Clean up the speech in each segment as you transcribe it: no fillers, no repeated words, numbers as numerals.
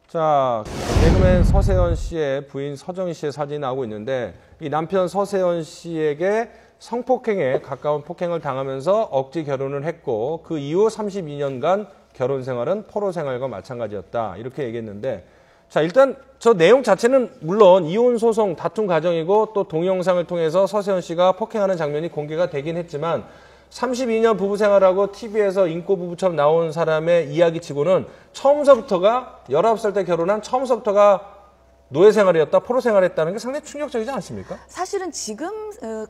자, 개그맨 서세현 씨의 부인 서정희 씨의 사진이 나오고 있는데 이 남편 서세현 씨에게 성폭행에 가까운 폭행을 당하면서 억지 결혼을 했고 그 이후 32년간 결혼 생활은 포로 생활과 마찬가지였다. 이렇게 얘기했는데 자, 일단 저 내용 자체는 물론 이혼 소송 다툼 과정이고 또 동영상을 통해서 서세현 씨가 폭행하는 장면이 공개가 되긴 했지만 32년 부부 생활하고 TV에서 인고 부부처럼 나온 사람의 이야기치고는 처음서부터가 19살 때 결혼한 처음서부터가 노예 생활이었다, 포로 생활했다는 게 상당히 충격적이지 않습니까? 사실은 지금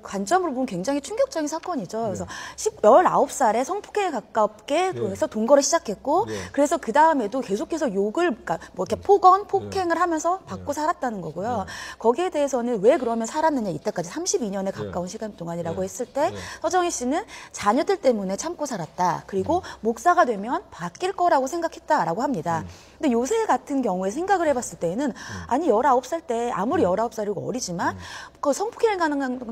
관점으로 보면 굉장히 충격적인 사건이죠. 그래서 19살에 성폭행에 가깝게 그래서 동거를 시작했고 그래서 그 다음에도 계속해서 욕을 그러니까 뭐 이렇게 폭행을 하면서 받고 살았다는 거고요. 거기에 대해서는 왜 그러면 살았느냐 이때까지 32년에 가까운 시간 동안이라고 했을 때 서정희 씨는 자녀들 때문에 참고 살았다. 그리고 목사가 되면 바뀔 거라고 생각했다라고 합니다. 근데 요새 같은 경우에 생각을 해봤을 때는 아니 19살 때 아무리 19살이고 어리지만 그 성폭행을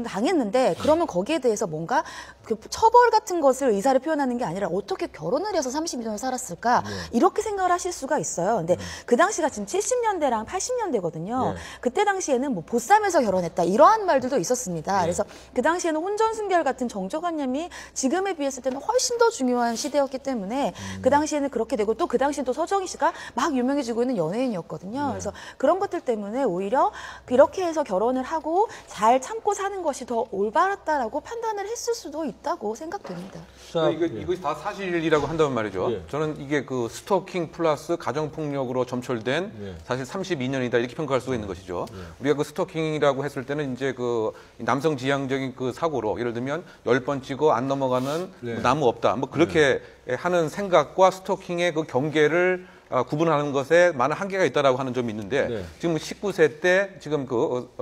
당했는데 그러면 거기에 대해서 뭔가 그 처벌 같은 것을 의사를 표현하는 게 아니라 어떻게 결혼을 해서 32년을 살았을까 이렇게 생각을 하실 수가 있어요. 근데 그 당시가 지금 70년대랑 80년대거든요. 그때 당시에는 뭐 보쌈에서 결혼했다 이러한 말들도 있었습니다. 그래서 그 당시에는 혼전순결 같은 정조관념이 지금에 비했을 때는 훨씬 더 중요한 시대였기 때문에 그 당시에는 그렇게 되고 또 그 당시엔 또 서정희 씨가 막 유명해지고 있는 연예인이었거든요. 그래서 그런 것들 때문에 오히려 이렇게 해서 결혼을 하고 잘 참고 사는 것이 더 올바랐다라고 판단을 했을 수도 있다고 생각됩니다. 자, 이것이 다 사실이라고 한다면 말이죠. 저는 이게 그 스토킹 플러스 가정폭력으로 점철된 사실 32년이다 이렇게 평가할 수가 있는 것이죠. 우리가 그 스토킹이라고 했을 때는 이제 그 남성 지향적인 그 사고로 예를 들면 10번 찍어 안 넘어가는 나무 없다. 뭐 그렇게 하는 생각과 스토킹의 그 경계를 구분하는 것에 많은 한계가 있다라고 하는 점이 있는데 지금 19세 때 지금 그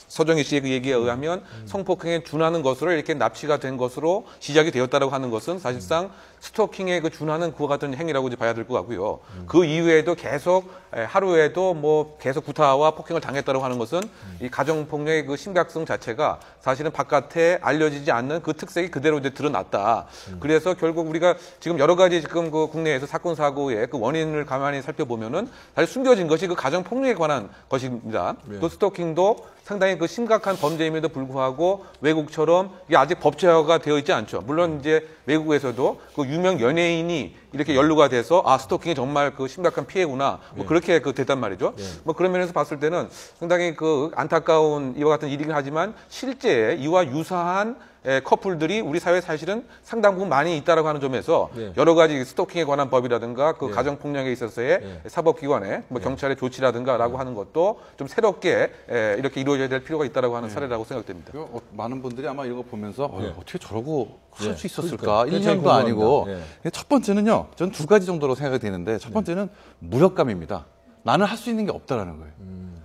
서정희 씨의 그 얘기에 의하면 성폭행에 준하는 것으로 이렇게 납치가 된 것으로 시작이 되었다라고 하는 것은 사실상 스토킹에 그 준하는 그와 같은 행위라고 이제 봐야 될 것 같고요. 그 이후에도 계속 하루에도 뭐 계속 구타와 폭행을 당했다고 하는 것은 이 가정폭력의 그 심각성 자체가 사실은 바깥에 알려지지 않는 그 특색이 그대로 이제 드러났다. 그래서 결국 우리가 지금 여러 가지 지금 그 국내에서 사건 사고의 그 원인을 가만히 살펴보면은 사실 숨겨진 것이 그 가정폭력에 관한 것입니다. 또 스토킹도 상당히 그 심각한 범죄임에도 불구하고 외국처럼 이게 아직 법제화가 되어 있지 않죠. 물론 이제 외국에서도 그 유명 연예인이 이렇게 연루가 돼서 아 스토킹이 정말 그 심각한 피해구나 뭐 그렇게 그 됐단 말이죠. 뭐 그런 면에서 봤을 때는 상당히 그 안타까운 이와 같은 일이긴 하지만 실제 이와 유사한 커플들이 우리 사회에 사실은 상당 부분 많이 있다라고 하는 점에서 여러 가지 스토킹에 관한 법이라든가 그 가정폭력에 있어서의 사법기관의 뭐 경찰의 조치라든가라고 하는 것도 좀 새롭게 이렇게 이루어져야 될 필요가 있다라고 하는 사례라고 생각됩니다. 많은 분들이 아마 이거 보면서 어떻게 저러고 할 수 있었을까? 1년도 아니고. 첫 번째는요, 전 두 가지 정도로 생각이 되는데 첫 번째는 무력감입니다. 나는 할 수 있는 게 없다라는 거예요.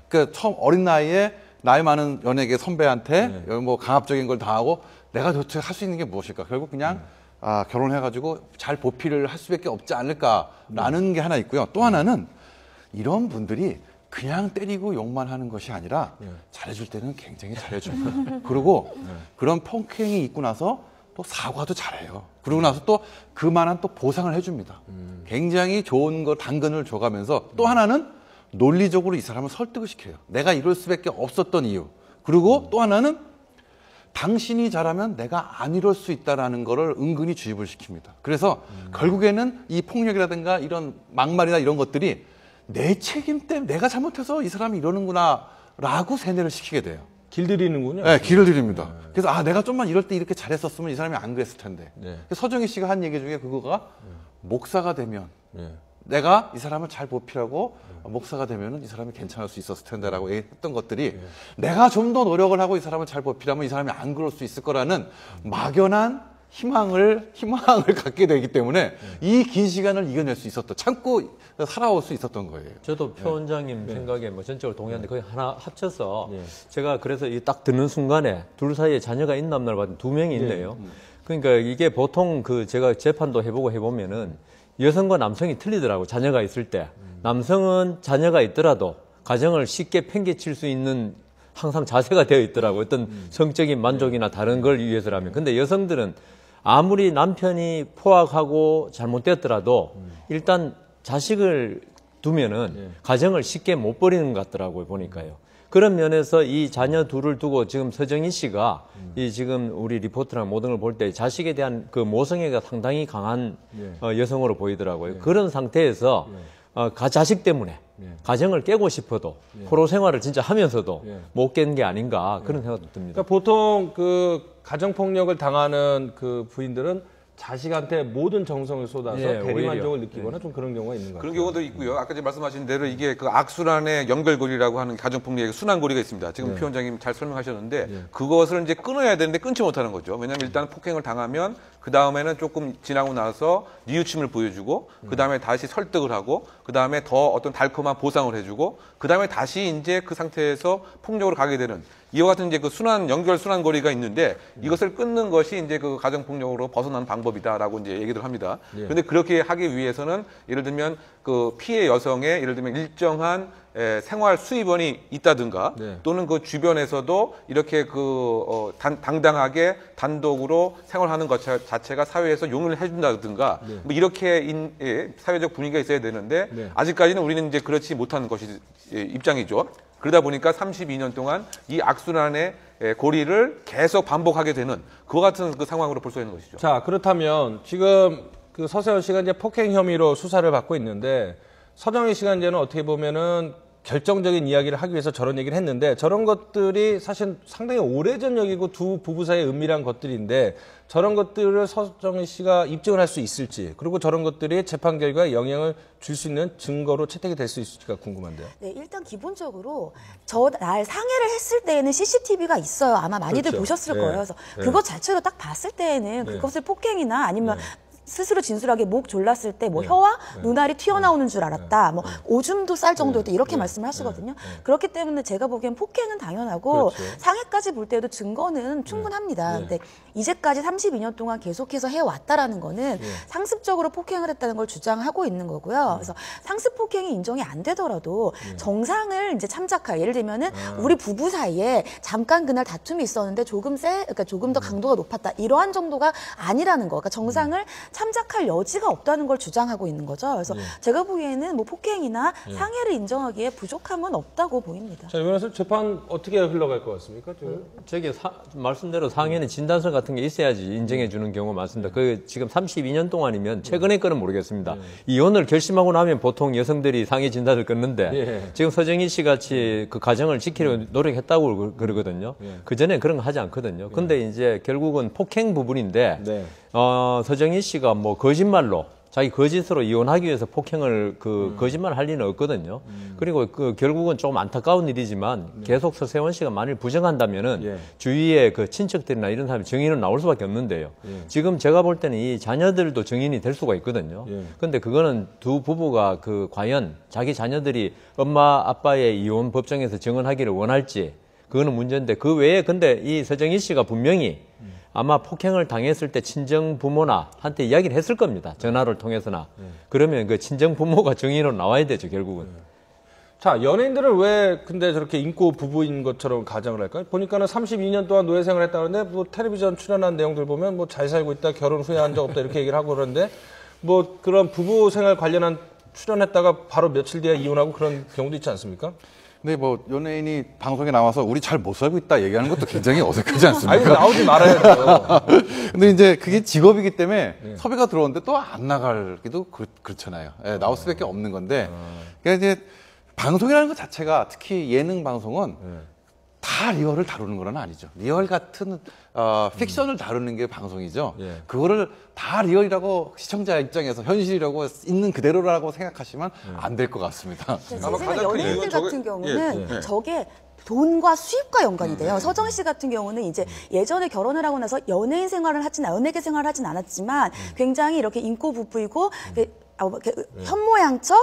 그러니까 처음 어린 나이에 나이 많은 연예계 선배한테 뭐 강압적인 걸 당하고 내가 도대체 할 수 있는 게 무엇일까? 결국 그냥 결혼해가지고 잘 보필을 할 수밖에 없지 않을까라는 게 하나 있고요. 또 하나는 이런 분들이 그냥 때리고 욕만 하는 것이 아니라 잘해줄 때는 굉장히 잘해줍니다. 그리고 그런 폭행이 있고 나서 또 사과도 잘해요. 그러고 나서 또 그만한 또 보상을 해줍니다. 굉장히 좋은 거 당근을 줘가면서 또 하나는 논리적으로 이 사람을 설득을 시켜요. 내가 이럴 수밖에 없었던 이유. 그리고 또 하나는 당신이 잘하면 내가 안 이럴 수 있다라는 거를 은근히 주입을 시킵니다. 그래서 결국에는 이 폭력이라든가 이런 막말이나 이런 것들이 내 책임 때문에 내가 잘못해서 이 사람이 이러는구나 라고 세뇌를 시키게 돼요. 길들이는군요. 네, 길을 들입니다. 그래서 내가 좀만 이럴 때 이렇게 잘했었으면 이 사람이 안 그랬을 텐데. 서정희 씨가 한 얘기 중에 그거가 목사가 되면 내가 이 사람을 잘 보필하고 목사가 되면은 이 사람이 괜찮을 수 있었을 텐데라고 했던 것들이 내가 좀 더 노력을 하고 이 사람을 잘 보필하면 이 사람이 안 그럴 수 있을 거라는 막연한 희망을 갖게 되기 때문에 이 긴 시간을 이겨낼 수 있었던, 참고 살아올 수 있었던 거예요. 저도 표 원장님 생각에 뭐 전적으로 동의하는데 거의 하나 합쳐서 제가 그래서 이 딱 듣는 순간에 둘 사이에 자녀가 있나 없나를 봤더니 2명이 있네요. 그러니까 이게 보통 그 제가 재판도 해보고 해보면은 여성과 남성이 틀리더라고. 자녀가 있을 때 남성은 자녀가 있더라도 가정을 쉽게 팽개칠 수 있는 항상 자세가 되어 있더라고. 어떤 성적인 만족이나 다른 걸 위해서라면. 근데 여성들은 아무리 남편이 포악하고 잘못되었더라도 일단 자식을 두면은 가정을 쉽게 못 버리는 것 같더라고요, 보니까요. 그런 면에서 이 자녀 둘을 두고 지금 서정희 씨가 이 지금 우리 리포트랑 모든 걸 볼 때 자식에 대한 그 모성애가 상당히 강한 여성으로 보이더라고요. 그런 상태에서 자식 때문에 가정을 깨고 싶어도 포로 생활을 진짜 하면서도 못 깬 게 아닌가 그런 생각도 듭니다. 그러니까 보통 그 가정폭력을 당하는 그 부인들은 자식한테 모든 정성을 쏟아서 대리만족을 느끼거나 좀 그런 경우가 있는 것 같아요. 그런 경우도 있고요. 아까 말씀하신 대로 이게 그 악순환의 연결고리라고 하는 가정폭력의 순환고리가 있습니다. 지금 표 원장님 잘 설명하셨는데 그것을 이제 끊어야 되는데 끊지 못하는 거죠. 왜냐하면 일단 폭행을 당하면 그 다음에는 조금 지나고 나서 뉘우침을 보여주고 그 다음에 다시 설득을 하고 그 다음에 더 어떤 달콤한 보상을 해주고 그 다음에 다시 이제 그 상태에서 폭력으로 가게 되는 이와 같은 이제 그 연결 순환고리가 있는데 이것을 끊는 것이 이제 그 가정폭력으로 벗어나는 방법이다라고 이제 얘기를 합니다. 그런데 그렇게 하기 위해서는 예를 들면 그 피해 여성의 예를 들면 일정한 생활 수입원이 있다든가 또는 그 주변에서도 이렇게 당당하게 단독으로 생활하는 것 자체가 사회에서 용인을 해준다든가 뭐 이렇게 사회적 분위기가 있어야 되는데 아직까지는 우리는 이제 그렇지 못한 것이 입장이죠. 그러다 보니까 32년 동안 이 악순환의 고리를 계속 반복하게 되는 그와 같은 그 상황으로 볼 수 있는 것이죠. 자, 그렇다면 지금 그 서세원 씨가 이제 폭행 혐의로 수사를 받고 있는데 서정희 씨가 이제는 어떻게 보면은 결정적인 이야기를 하기 위해서 저런 얘기를 했는데 저런 것들이 사실 상당히 오래전 얘기고 두 부부 사이에 은밀한 것들인데 저런 것들을 서정희 씨가 입증을 할 수 있을지 그리고 저런 것들이 재판 결과에 영향을 줄 수 있는 증거로 채택이 될 수 있을지가 궁금한데요. 네, 일단 기본적으로 날 상해를 했을 때에는 CCTV가 있어요. 아마 많이들 그렇죠. 보셨을 거예요. 그래서 그것 자체로 딱 봤을 때에는 그것을 폭행이나 아니면 스스로 진술하게 목 졸랐을 때 뭐 혀와 눈알이 튀어나오는 줄 알았다. 뭐 오줌도 쌀 정도였다. 이렇게 말씀을 하시거든요. 그렇기 때문에 제가 보기엔 폭행은 당연하고 상해까지 볼 때도 증거는 충분합니다. 근데 이제까지 32년 동안 계속해서 해왔다라는 거는 상습적으로 폭행을 했다는 걸 주장하고 있는 거고요. 그래서 상습 폭행이 인정이 안 되더라도 정상을 이제 참작할 예를 들면은 우리 부부 사이에 잠깐 그날 다툼이 있었는데 그러니까 조금 더 강도가 높았다. 이러한 정도가 아니라는 거. 그러니까 정상을 참작할 여지가 없다는 걸 주장하고 있는 거죠. 그래서 제가 보기에는 뭐 폭행이나 상해를 인정하기에 부족함은 없다고 보입니다. 자, 이번에 재판 어떻게 흘러갈 것 같습니까? 저기 말씀대로 상해는 진단서 같은 게 있어야지 인정해 주는 경우가 많습니다. 그 지금 32년 동안이면 최근의 거는 모르겠습니다. 이혼을 결심하고 나면 보통 여성들이 상해 진단을 끊는데 지금 서정희 씨 같이 그 가정을 지키려고 노력했다고 그러거든요. 그 전에 그런 거 하지 않거든요. 근데 이제 결국은 폭행 부분인데 서정희 씨가 뭐 거짓말로 자기 거짓으로 이혼하기 위해서 폭행을 거짓말을 할 리는 없거든요. 그리고 결국은 조금 안타까운 일이지만 계속 서세원 씨가 만일 부정한다면은 주위에 그 친척들이나 이런 사람이 증인은 나올 수밖에 없는데요. 지금 제가 볼 때는 이 자녀들도 증인이 될 수가 있거든요. 근데 그거는 두 부부가 과연 자기 자녀들이 엄마 아빠의 이혼 법정에서 증언하기를 원할지 그거는 문제인데 그 외에 근데 이 서정희 씨가 분명히 아마 폭행을 당했을 때 친정 부모나 한테 이야기를 했을 겁니다. 전화를 통해서나. 그러면 그 친정 부모가 증인으로 나와야 되죠, 결국은. 자, 연예인들은 왜 근데 저렇게 인고 부부인 것처럼 가정을 할까요? 보니까는 32년 동안 노예 생활을 했다는데 뭐 텔레비전 출연한 내용들 보면 뭐 잘 살고 있다, 결혼 후회한 적 없다 이렇게 얘기를 하고 그러는데 뭐 그런 부부 생활 관련한 출연했다가 바로 며칠 뒤에 이혼하고 그런 경우도 있지 않습니까? 근데 뭐 연예인이 방송에 나와서 우리 잘 못 살고 있다 얘기하는 것도 굉장히 어색하지 않습니까? 아니, 나오지 말아야죠. 근데 이제 그게 직업이기 때문에 섭외가 들어오는데 또 안 나가기도 그렇잖아요. 나올 수밖에 없는 건데. 그러니까 이제 방송이라는 것 자체가 특히 예능 방송은 다 리얼을 다루는 건 아니죠. 리얼 같은 픽션을 다루는 게 방송이죠. 그거를 다 리얼이라고 시청자 입장에서 현실이라고 있는 그대로라고 생각하시면 안 될 것 같습니다. 제 생각에 연예인들 같은 경우는 저게 돈과 수입과 연관이 돼요. 서정희 씨 같은 경우는 이제 예전에 결혼을 하고 나서 연예계 생활을 하진 않았지만 굉장히 이렇게 인고 부부이고 현모양처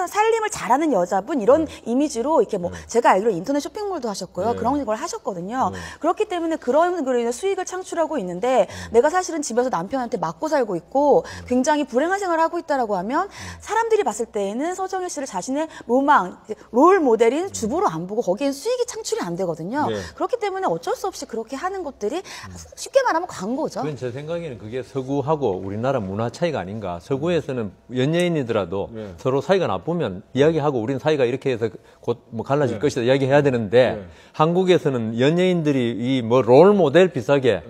살림을 잘하는 여자분 이런 이미지로 이렇게 뭐 제가 알기로 인터넷 쇼핑몰도 하셨고요. 그런 걸 하셨거든요. 그렇기 때문에 그런 거로 인해 수익을 창출하고 있는데 내가 사실은 집에서 남편한테 맞고 살고 있고 굉장히 불행한 생활을 하고 있다라고 하면 사람들이 봤을 때에는 서정희 씨를 자신의 롤 모델인 주부로 안 보고 거기엔 수익이 창출이 안 되거든요. 그렇기 때문에 어쩔 수 없이 그렇게 하는 것들이 쉽게 말하면 광고죠. 그건 제 생각에는 그게 서구하고 우리나라 문화 차이가 아닌가. 서구에서 한국에서는 연예인이더라도 서로 사이가 나쁘면 이야기하고 우리는 사이가 이렇게 해서 곧 뭐 갈라질 것이다 이야기해야 되는데 한국에서는 연예인들이 이 뭐 롤 모델 비슷하게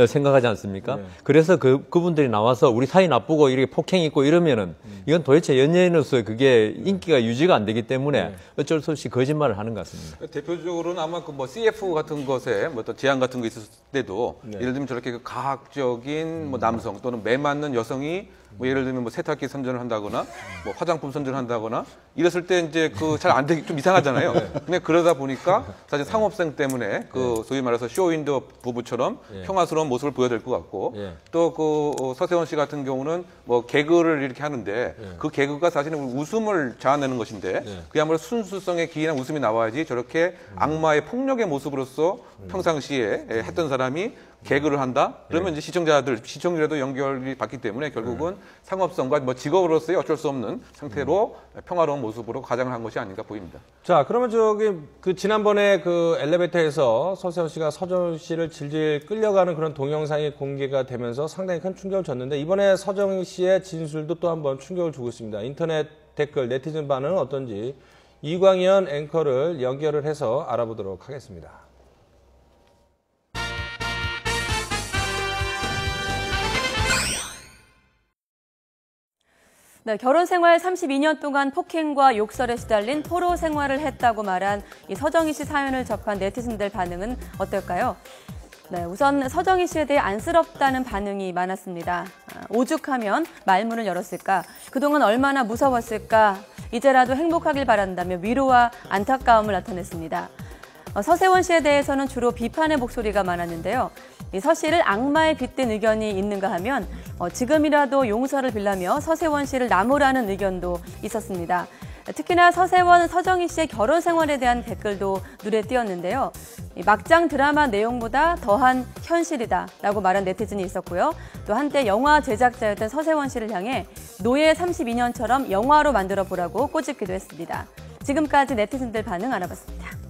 생각하지 않습니까? 그래서 그분들이 나와서 우리 사이 나쁘고 이렇게 폭행 있고 이러면은 이건 도대체 연예인으로서 그게 인기가 유지가 안 되기 때문에 어쩔 수 없이 거짓말을 하는 것 같습니다. 대표적으로는 아마 그 뭐 CF 같은 것에 뭐 어떤 제안 같은 거 있었을 때도 예를 들면 저렇게 그 가학적인 뭐 남성 또는 매 맞는 여성이 뭐 예를 들면 뭐 세탁기 선전을 한다거나 뭐 화장품 선전을 한다거나 이랬을 때 이제 그 잘 안 되기 좀 이상하잖아요. 근데 그러다 보니까 사실 상업성 때문에 그 소위 말해서 쇼윈도 부부처럼 평화스러운 모습을 보여야 될 것 같고 또 그 서세원 씨 같은 경우는 뭐 개그를 이렇게 하는데 그 개그가 사실은 웃음을 자아내는 것인데 그야말로 순수성의 기인한 웃음이 나와야지 저렇게 악마의 폭력의 모습으로서 평상시에 했던 사람이 개그를 한다? 그러면 이제 시청률에도 연결이 받기 때문에 결국은 상업성과 뭐 직업으로서의 어쩔 수 없는 상태로 평화로운 모습으로 가장을 한 것이 아닌가 보입니다. 자, 그러면 그 지난번에 그 엘리베이터에서 서세원 씨가 서정 씨를 질질 끌려가는 그런 동영상이 공개가 되면서 상당히 큰 충격을 줬는데 이번에 서정 씨의 진술도 또 한번 충격을 주고 있습니다. 인터넷 댓글, 네티즌 반응은 어떤지 이광현 앵커를 연결을 해서 알아보도록 하겠습니다. 네, 결혼 생활 32년 동안 폭행과 욕설에 시달린 포로 생활을 했다고 말한 이 서정희 씨 사연을 접한 네티즌들 반응은 어떨까요? 네, 우선 서정희 씨에 대해 안쓰럽다는 반응이 많았습니다. 오죽하면 말문을 열었을까? 그동안 얼마나 무서웠을까? 이제라도 행복하길 바란다며 위로와 안타까움을 나타냈습니다. 서세원 씨에 대해서는 주로 비판의 목소리가 많았는데요. 서 씨를 악마에 빗댄 의견이 있는가 하면 지금이라도 용서를 빌라며 서세원 씨를 나무라는 의견도 있었습니다. 특히나 서세원, 서정희 씨의 결혼 생활에 대한 댓글도 눈에 띄었는데요. 막장 드라마 내용보다 더한 현실이다라고 말한 네티즌이 있었고요. 또 한때 영화 제작자였던 서세원 씨를 향해 노예 32년처럼 영화로 만들어 보라고 꼬집기도 했습니다. 지금까지 네티즌들 반응 알아봤습니다.